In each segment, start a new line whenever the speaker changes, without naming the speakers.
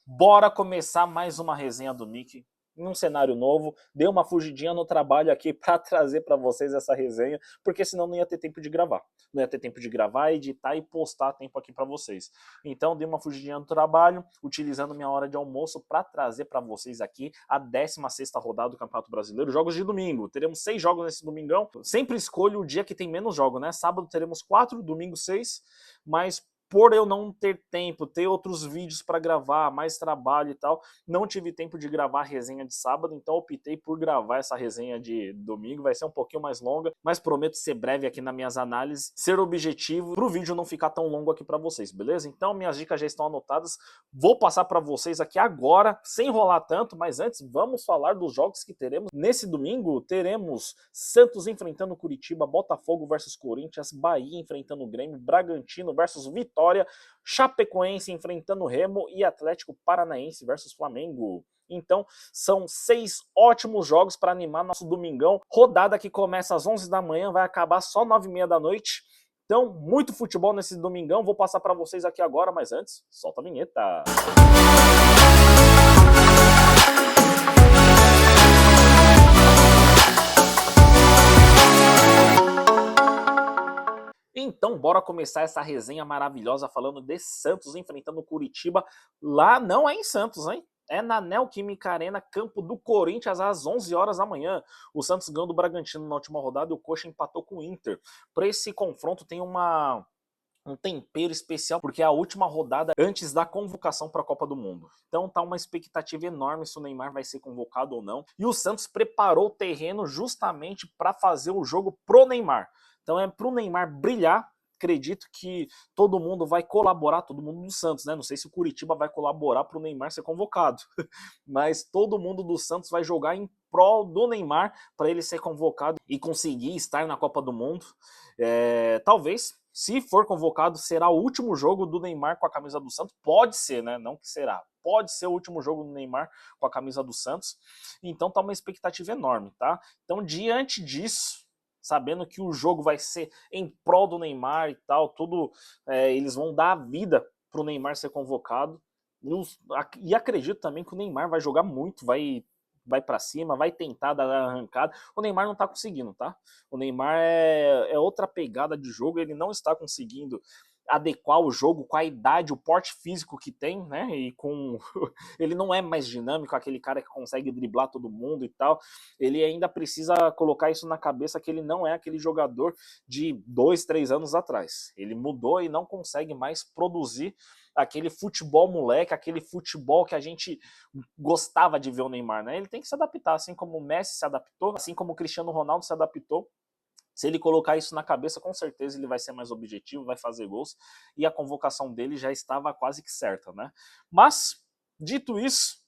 Bora começar mais uma resenha do Nick em um cenário novo. Dei uma fugidinha no trabalho aqui para trazer para vocês essa resenha, porque senão não ia ter tempo de gravar. Não ia ter tempo de gravar, editar e postar tempo aqui para vocês. Então dei uma fugidinha no trabalho, utilizando minha hora de almoço para trazer para vocês aqui a 16ª rodada do Campeonato Brasileiro, jogos de domingo. Teremos 6 jogos nesse domingão. Sempre escolho o dia que tem menos jogos, né? Sábado teremos 4, domingo 6, mas por eu não ter tempo, ter outros vídeos para gravar, mais trabalho e tal, não tive tempo de gravar a resenha de sábado, então optei por gravar essa resenha de domingo. Vai ser um pouquinho mais longa, mas prometo ser breve aqui nas minhas análises, ser objetivo para o vídeo não ficar tão longo aqui para vocês, beleza? Então minhas dicas já estão anotadas, vou passar para vocês aqui agora, sem enrolar tanto, mas antes vamos falar dos jogos que teremos nesse domingo. Teremos Santos enfrentando Curitiba, Botafogo versus Corinthians, Bahia enfrentando o Grêmio, Bragantino versus Vitória, Chapecoense enfrentando o Remo e Atlético Paranaense versus Flamengo. Então, são 6 ótimos jogos para animar nosso domingão. Rodada que começa às 11 da manhã, vai acabar só 9h30 da noite. Então, muito futebol nesse domingão. Vou passar para vocês aqui agora, mas antes, solta a vinheta. Então, bora começar essa resenha maravilhosa falando de Santos enfrentando Curitiba. Lá não é em Santos, hein? É na Neoquímica Arena, campo do Corinthians, às 11 horas da manhã. O Santos ganhou do Bragantino na última rodada e o Coxa empatou com o Inter. Para esse confronto tem um tempero especial, porque é a última rodada antes da convocação para a Copa do Mundo. Então tá uma expectativa enorme se o Neymar vai ser convocado ou não. E o Santos preparou o terreno justamente para fazer o jogo pro Neymar. Então é pro Neymar brilhar. Acredito que todo mundo vai colaborar, todo mundo do Santos, né? Não sei se o Curitiba vai colaborar para o Neymar ser convocado, mas todo mundo do Santos vai jogar em prol do Neymar para ele ser convocado e conseguir estar na Copa do Mundo. Talvez, se for convocado, será o último jogo do Neymar com a camisa do Santos. Pode ser, né? Não que será. Pode ser o último jogo do Neymar com a camisa do Santos. Então tá uma expectativa enorme, tá? Então, diante disso, sabendo que o jogo vai ser em prol do Neymar e tal, tudo, eles vão dar a vida pro Neymar ser convocado. E acredito também que o Neymar vai jogar muito, vai para cima, vai tentar dar a arrancada. O Neymar não tá conseguindo, tá? O Neymar é outra pegada de jogo, ele não está conseguindo adequar o jogo com a idade, o porte físico que tem, né? E com ele não é mais dinâmico, aquele cara que consegue driblar todo mundo e tal. Ele ainda precisa colocar isso na cabeça, que ele não é aquele jogador de 2, 3 anos atrás. Ele mudou e não consegue mais produzir aquele futebol moleque, aquele futebol que a gente gostava de ver o Neymar, né? Ele tem que se adaptar, assim como o Messi se adaptou, assim como o Cristiano Ronaldo se adaptou. Se ele colocar isso na cabeça, com certeza ele vai ser mais objetivo, vai fazer gols, e a convocação dele já estava quase que certa, né? Mas, dito isso,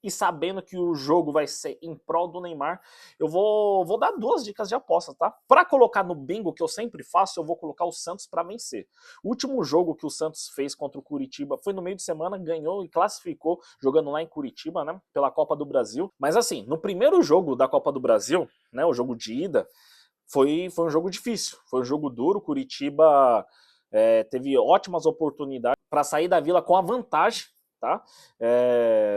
e sabendo que o jogo vai ser em prol do Neymar, eu vou dar 2 dicas de aposta, tá? Para colocar no bingo, que eu sempre faço, eu vou colocar o Santos para vencer. O último jogo que o Santos fez contra o Curitiba foi no meio de semana, ganhou e classificou, jogando lá em Curitiba, né? Pela Copa do Brasil. Mas assim, no primeiro jogo da Copa do Brasil, né? O jogo de ida, foi um jogo difícil, foi um jogo duro. Curitiba teve ótimas oportunidades para sair da Vila com a vantagem, tá?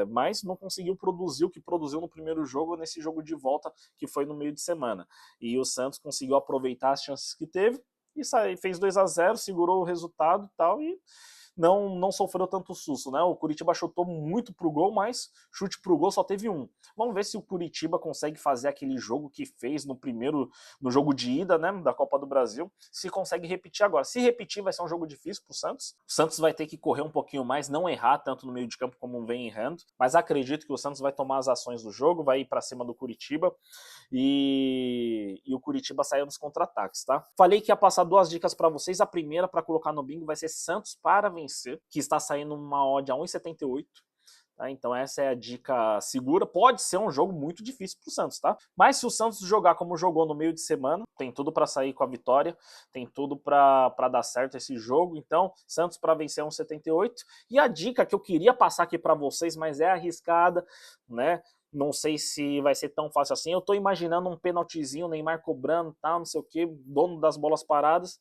Mas não conseguiu produzir o que produziu no primeiro jogo, nesse jogo de volta que foi no meio de semana. E o Santos conseguiu aproveitar as chances que teve e fez 2-0, segurou o resultado e tal, e não sofreu tanto susto, né? O Curitiba chutou muito pro gol, mas chute pro gol só teve um. Vamos ver se o Curitiba consegue fazer aquele jogo que fez no jogo de ida, né, da Copa do Brasil, se consegue repetir agora. Se repetir, vai ser um jogo difícil pro Santos. O Santos vai ter que correr um pouquinho mais, não errar tanto no meio de campo como vem errando, mas acredito que o Santos vai tomar as ações do jogo, vai ir para cima do Curitiba e o Curitiba saiu nos contra-ataques, tá? Falei que ia passar 2 dicas para vocês. A primeira para colocar no bingo vai ser Santos para vencer, que está saindo uma odd a 1,78. Tá? Então essa é a dica segura. Pode ser um jogo muito difícil para o Santos, tá? Mas se o Santos jogar como jogou no meio de semana, tem tudo para sair com a vitória, tem tudo para dar certo esse jogo. Então, Santos para vencer 1,78. E a dica que eu queria passar aqui para vocês, mas é arriscada, né? Não sei se vai ser tão fácil assim. Eu tô imaginando um pênaltizinho, o Neymar cobrando, tal, não sei o que, dono das bolas paradas.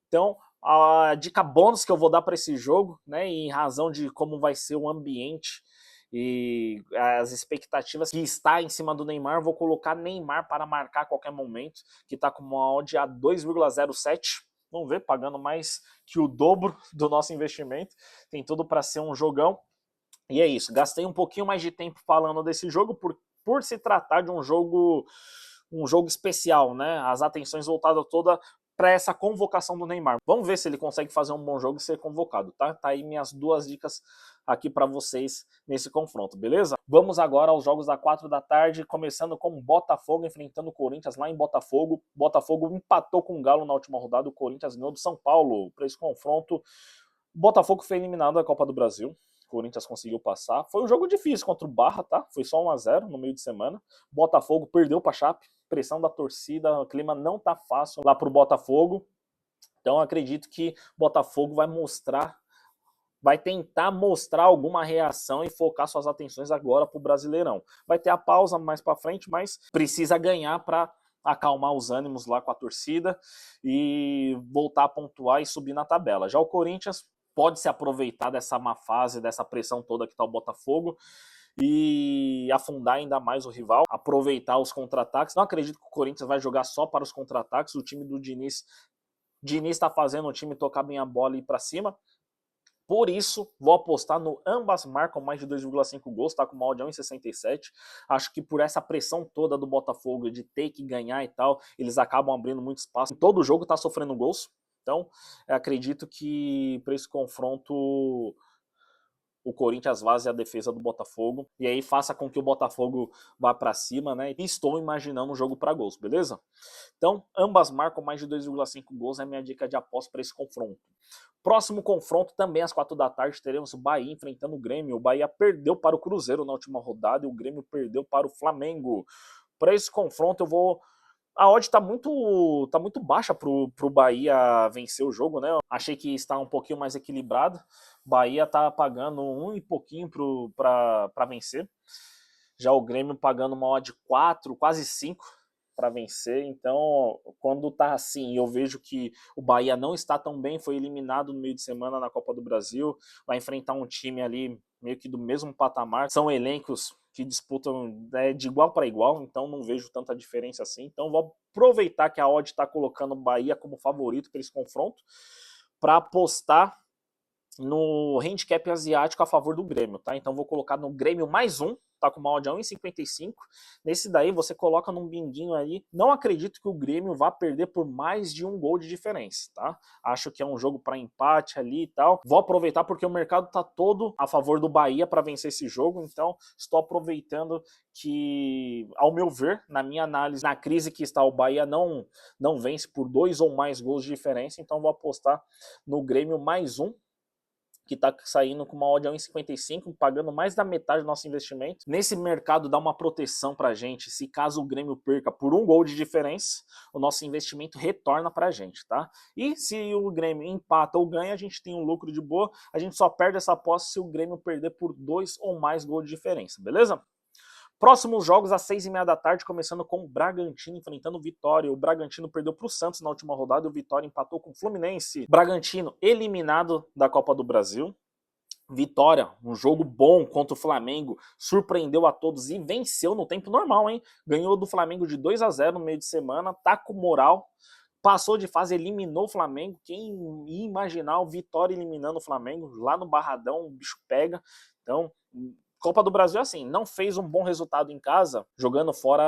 Então, A dica bônus que eu vou dar para esse jogo, né, em razão de como vai ser o ambiente e as expectativas que está em cima do Neymar, vou colocar Neymar para marcar a qualquer momento, que está com uma odd a 2,07. Vamos ver, pagando mais que o dobro do nosso investimento. Tem tudo para ser um jogão. E é isso, gastei um pouquinho mais de tempo falando desse jogo por se tratar de um jogo especial, né? As atenções voltadas toda para essa convocação do Neymar. Vamos ver se ele consegue fazer um bom jogo e ser convocado, tá? Tá aí minhas duas dicas aqui para vocês nesse confronto, beleza? Vamos agora aos jogos da 4 da tarde, começando com o Botafogo enfrentando o Corinthians lá em Botafogo. Botafogo empatou com o Galo na última rodada, o Corinthians ganhou do São Paulo para esse confronto. O Botafogo foi eliminado da Copa do Brasil. O Corinthians conseguiu passar. Foi um jogo difícil contra o Barra, tá? Foi só 1-0 no meio de semana. Botafogo perdeu para a Chape. Pressão da torcida, o clima não tá fácil lá pro Botafogo. Então acredito que o Botafogo vai tentar mostrar alguma reação e focar suas atenções agora pro Brasileirão. Vai ter a pausa mais para frente, mas precisa ganhar para acalmar os ânimos lá com a torcida e voltar a pontuar e subir na tabela. Já o Corinthians pode se aproveitar dessa má fase, dessa pressão toda que tá o Botafogo e afundar ainda mais o rival, aproveitar os contra-ataques. Não acredito que o Corinthians vai jogar só para os contra-ataques. O time do Diniz está fazendo o time tocar bem a bola e ir para cima. Por isso, vou apostar no ambas marcam mais de 2,5 gols, tá com uma odd 1,67. Acho que por essa pressão toda do Botafogo de ter que ganhar e tal, eles acabam abrindo muito espaço. Em todo jogo tá sofrendo gols. Então, acredito que para esse confronto o Corinthians vaze a defesa do Botafogo e aí faça com que o Botafogo vá para cima, né? E estou imaginando um jogo para gols, beleza? Então, ambas marcam mais de 2,5 gols, é a minha dica de aposta para esse confronto. Próximo confronto, também às 4 da tarde, teremos o Bahia enfrentando o Grêmio. O Bahia perdeu para o Cruzeiro na última rodada e o Grêmio perdeu para o Flamengo. Para esse confronto, eu vou a odd tá muito baixa pro Bahia vencer o jogo, né? Eu achei que está um pouquinho mais equilibrado. Bahia tá pagando um e pouquinho para vencer. Já o Grêmio pagando uma odd 4, quase 5 para vencer. Então, quando tá assim, eu vejo que o Bahia não está tão bem, foi eliminado no meio de semana na Copa do Brasil, vai enfrentar um time ali meio que do mesmo patamar. São elencos que disputam de igual para igual, então não vejo tanta diferença assim. Então vou aproveitar que a odd está colocando o Bahia como favorito para esse confronto, para apostar no handicap asiático a favor do Grêmio, tá? Então vou colocar no Grêmio mais um, tá com uma odd a 1,55. Nesse daí você coloca num binguinho aí. Não acredito que o Grêmio vá perder por mais de um gol de diferença, tá? Acho que é um jogo para empate ali e tal. Vou aproveitar porque o mercado tá todo a favor do Bahia para vencer esse jogo, então estou aproveitando que, ao meu ver, na minha análise, na crise que está o Bahia não vence por 2 ou mais gols de diferença, então vou apostar no Grêmio mais um, que está saindo com uma odd a 1,55, pagando mais da metade do nosso investimento. Nesse mercado dá uma proteção para a gente, se caso o Grêmio perca por um gol de diferença, o nosso investimento retorna para a gente, tá? E se o Grêmio empata ou ganha, a gente tem um lucro de boa, a gente só perde essa aposta se o Grêmio perder por 2 ou mais gols de diferença, beleza? Próximos jogos às 6h30 da tarde, começando com o Bragantino enfrentando o Vitória. O Bragantino perdeu para o Santos na última rodada e o Vitória empatou com o Fluminense. Bragantino eliminado da Copa do Brasil. Vitória, um jogo bom contra o Flamengo, surpreendeu a todos e venceu no tempo normal, hein? Ganhou do Flamengo de 2-0 no meio de semana, tá com moral. Passou de fase, eliminou o Flamengo. Quem ia imaginar o Vitória eliminando o Flamengo? Lá no Barradão, o bicho pega. Então, Copa do Brasil é assim, não fez um bom resultado em casa, jogando fora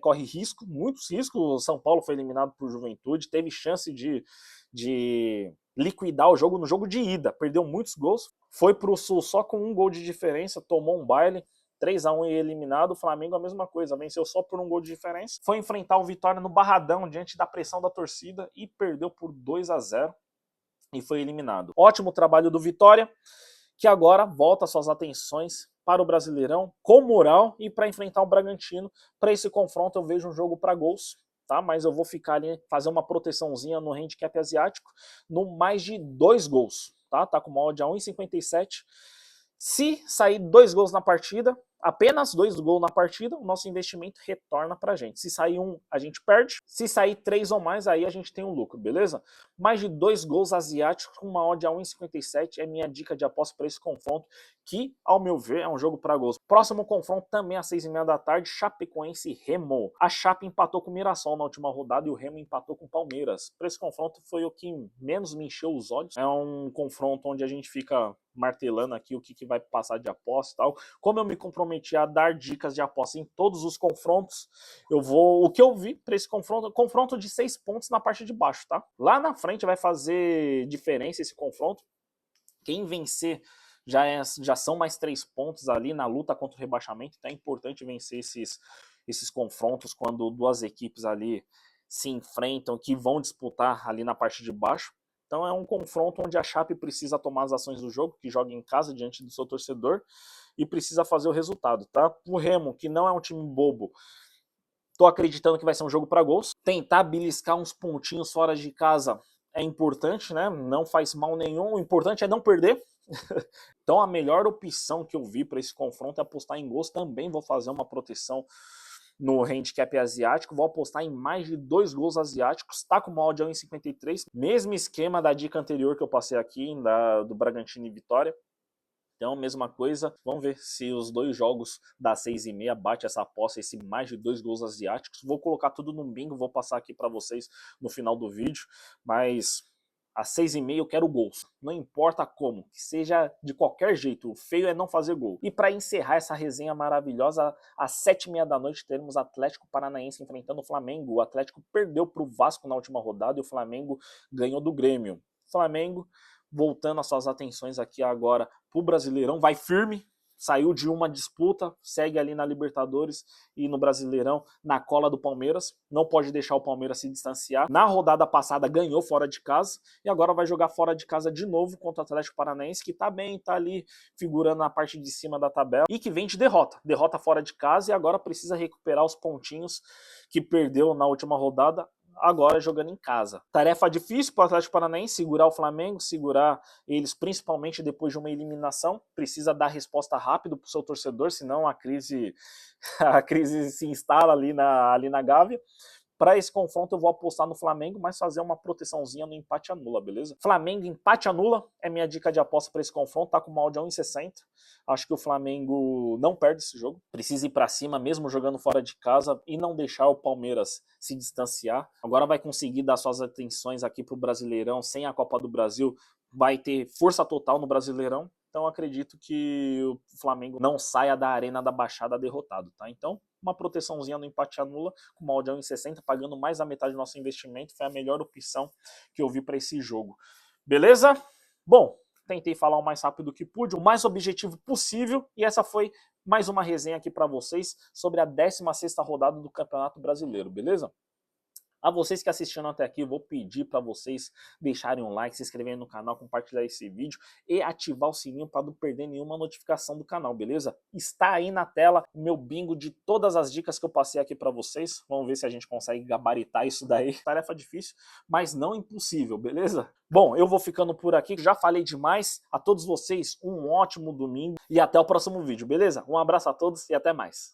corre risco, muitos riscos. O São Paulo foi eliminado por Juventude, teve chance de liquidar o jogo no jogo de ida, perdeu muitos gols, foi pro Sul só com um gol de diferença, tomou um baile, 3-1 e eliminado. O Flamengo a mesma coisa, venceu só por um gol de diferença, foi enfrentar o Vitória no Barradão, diante da pressão da torcida, e perdeu por 2-0 e foi eliminado. Ótimo trabalho do Vitória, que agora volta suas atenções para o Brasileirão com moral e para enfrentar o Bragantino. Para esse confronto eu vejo um jogo para gols, tá? Mas eu vou ficar ali, fazer uma proteçãozinha no handicap asiático, no mais de 2 gols, tá? Tá com uma odd a 1,57. Se sair 2 gols na partida, apenas 2 gols na partida, o nosso investimento retorna pra gente. Se sair 1, a gente perde. Se sair 3 ou mais, aí a gente tem um lucro, beleza? Mais de 2 gols asiáticos com uma odd a 1,57 é minha dica de aposta para esse confronto, que, ao meu ver, é um jogo para gols. Próximo confronto também às 6h30 da tarde, Chapecoense e Remo. A Chape empatou com o Mirassol na última rodada e o Remo empatou com o Palmeiras. Para esse confronto foi o que menos me encheu os olhos. É um confronto onde a gente fica martelando aqui o que vai passar de aposta e tal. Como eu me comprometi a dar dicas de aposta em todos os confrontos, o que eu vi para esse confronto de 6 pontos na parte de baixo, tá? Lá na frente vai fazer diferença esse confronto. Quem vencer já são mais 3 pontos ali na luta contra o rebaixamento, então é importante vencer esses confrontos quando duas equipes ali se enfrentam, que vão disputar ali na parte de baixo. Então é um confronto onde a Chape precisa tomar as ações do jogo, que joga em casa diante do seu torcedor, e precisa fazer o resultado, tá? O Remo, que não é um time bobo, tô acreditando que vai ser um jogo para gols. Tentar beliscar uns pontinhos fora de casa é importante, né? Não faz mal nenhum, o importante é não perder. Então a melhor opção que eu vi para esse confronto é apostar em gols. Também vou fazer uma proteção no handicap asiático, vou apostar em mais de 2 gols asiáticos, tá com uma odd a 1,53, mesmo esquema da dica anterior que eu passei aqui, do Bragantino e Vitória. Então, mesma coisa, vamos ver se os 2 jogos das 6h30 bate essa aposta, esse mais de 2 gols asiáticos. Vou colocar tudo no bingo, vou passar aqui para vocês no final do vídeo, mas às 6h30 eu quero gols, não importa como, que seja de qualquer jeito, o feio é não fazer gol. E para encerrar essa resenha maravilhosa, às 7h30 da noite teremos Atlético Paranaense enfrentando o Flamengo. O Atlético perdeu para o Vasco na última rodada e o Flamengo ganhou do Grêmio. Flamengo voltando as suas atenções aqui agora para o Brasileirão, vai firme, saiu de uma disputa, segue ali na Libertadores e no Brasileirão na cola do Palmeiras, não pode deixar o Palmeiras se distanciar. Na rodada passada ganhou fora de casa e agora vai jogar fora de casa de novo contra o Atlético Paranaense, que tá bem, tá ali figurando na parte de cima da tabela e que vem de derrota fora de casa e agora precisa recuperar os pontinhos que perdeu na última rodada, agora jogando em casa. Tarefa difícil para o Atlético Paranaense, segurar o Flamengo, segurar eles principalmente depois de uma eliminação. Precisa dar resposta rápido para o seu torcedor, senão a crise se instala ali na Gávea. Para esse confronto eu vou apostar no Flamengo, mas fazer uma proteçãozinha no empate anula, beleza? Flamengo empate anula é minha dica de aposta para esse confronto, tá com uma odd a 1,60. Acho que o Flamengo não perde esse jogo, precisa ir para cima mesmo jogando fora de casa e não deixar o Palmeiras se distanciar. Agora vai conseguir dar suas atenções aqui pro Brasileirão, sem a Copa do Brasil, vai ter força total no Brasileirão. Então acredito que o Flamengo não saia da Arena da Baixada derrotado, tá? Então uma proteçãozinha no empate anula, com uma odd a 1,60, pagando mais da metade do nosso investimento, foi a melhor opção que eu vi para esse jogo. Beleza? Bom, tentei falar o mais rápido que pude, o mais objetivo possível, e essa foi mais uma resenha aqui para vocês sobre a 16ª rodada do Campeonato Brasileiro, beleza? A vocês que assistiram até aqui, eu vou pedir para vocês deixarem um like, se inscreverem no canal, compartilhar esse vídeo e ativar o sininho para não perder nenhuma notificação do canal, beleza? Está aí na tela o meu bingo de todas as dicas que eu passei aqui para vocês. Vamos ver se a gente consegue gabaritar isso daí. Tarefa difícil, mas não impossível, beleza? Bom, eu vou ficando por aqui, já falei demais. A todos vocês, um ótimo domingo e até o próximo vídeo, beleza? Um abraço a todos e até mais.